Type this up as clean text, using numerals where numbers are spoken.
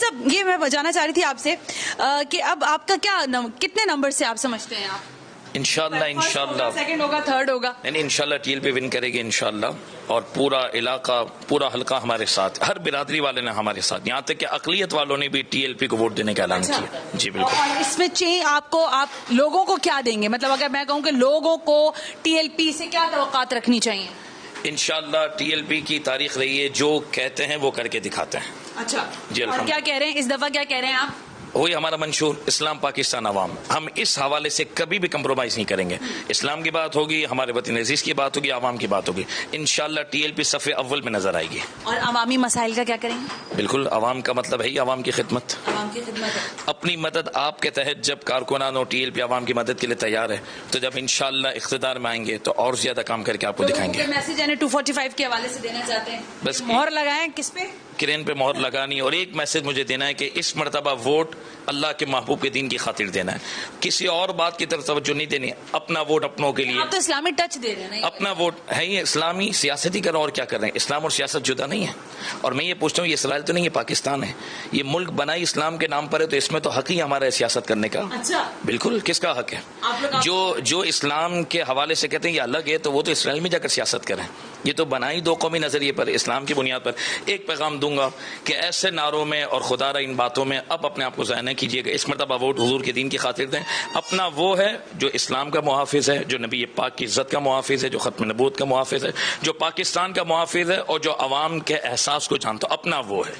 صاحب یہ میں جاننا چاہ رہی تھی آپ سے کہ اب آپ کا کیا کتنے نمبر سے آپ سمجھتے ہیں آپ؟ انشاءاللہ سیکنڈ ہوگا، تھرڈ ہوگا؟ نہیں انشاءاللہ ٹی ایل پی ون کرے گی انشاءاللہ، اور پورا علاقہ پورا حلقہ ہمارے ساتھ، ہر برادری والے نے ہمارے ساتھ، یہاں تک کہ اقلیت والوں نے بھی ٹی ایل پی کو ووٹ دینے کا اعلان کیا. جی بالکل. اور اس میں آپ لوگوں کو کیا دیں گے؟ مطلب اگر میں کہوں کہ لوگوں کو ٹی ایل پی سے کیا توقعات رکھنی چاہیے؟ انشاءاللہ ٹی ایل پی کی تاریخ رہی ہے، جو کہتے ہیں وہ کر کے دکھاتے ہیں. اچھا جی اور کیا کہہ رہے ہیں اس دفعہ، کیا کہہ رہے ہیں آپ؟ وہی ہمارا منشور اسلام پاکستان عوام، ہم اس حوالے سے کبھی بھی کمپرومائز نہیں کریں گے. اسلام کی بات ہوگی، ہمارے وطن عزیز کی بات ہوگی، عوام کی بات ہوگی. انشاءاللہ ٹی ایل پی صف اول میں نظر آئے گی. اور عوامی مسائل کا کیا کریں گے؟ بالکل، عوام کا مطلب ہے عوام کی خدمت. عوام کی خدمت ہے. اپنی مدد آپ کے تحت جب کارکنان اور ٹی ایل پی عوام کی مدد کے لیے تیار ہے، تو جب انشاءاللہ اقتدار میں آئیں گے تو اور زیادہ کام کر کے آپ کو دکھائیں گے. میسج یعنی 245 کے حوالے سے دینا چاہتے ہیں؟ بس مہر لگائیں کس پہ؟ کرین پہ مہر لگانی. اور ایک میسج مجھے دینا ہے کہ اس مرتبہ ووٹ اللہ کے محبوب کے دین کی خاطر دینا ہے، کسی اور بات کی طرف توجہ نہیں دینی. اپنا ووٹ اپنوں کے لیے. آپ تو اسلامی ٹچ دے رہے ہیں. اپنا ووٹ ہے یہ اسلامی سیاست ہی کر رہے ہیں، اور کیا کر رہے ہیں؟ اسلام اور سیاست جدا نہیں ہے. اور میں یہ پوچھتا ہوں، یہ اسرائیل تو نہیں، یہ پاکستان ہے. یہ ملک بنا ہی اسلام کے نام پر ہے، تو اس میں تو حق ہی ہمارا ہے سیاست کرنے کا. اچھا بالکل، کس کا حق ہے؟ جو اسلام کے حوالے سے کہتے ہیں یہ الگ ہے، تو وہ تو اسرائیل میں جا کر سیاست کریں. یہ تو بنا ہی دو قومی نظریے پر، اسلام کی بنیاد پر. ایک پیغام دوں گا کہ ایسے نعروں میں اور خدا را ان باتوں میں اب اپنے آپ کو ضائع نہ کیجیے گا. اس مرتبہ ووٹ حضور کے دین کی خاطر دیں. اپنا وہ ہے جو اسلام کا محافظ ہے، جو نبی پاک کی عزت کا محافظ ہے، جو ختم نبوت کا محافظ ہے، جو پاکستان کا محافظ ہے، اور جو عوام کے احساس کو جانتا. اپنا وہ ہے.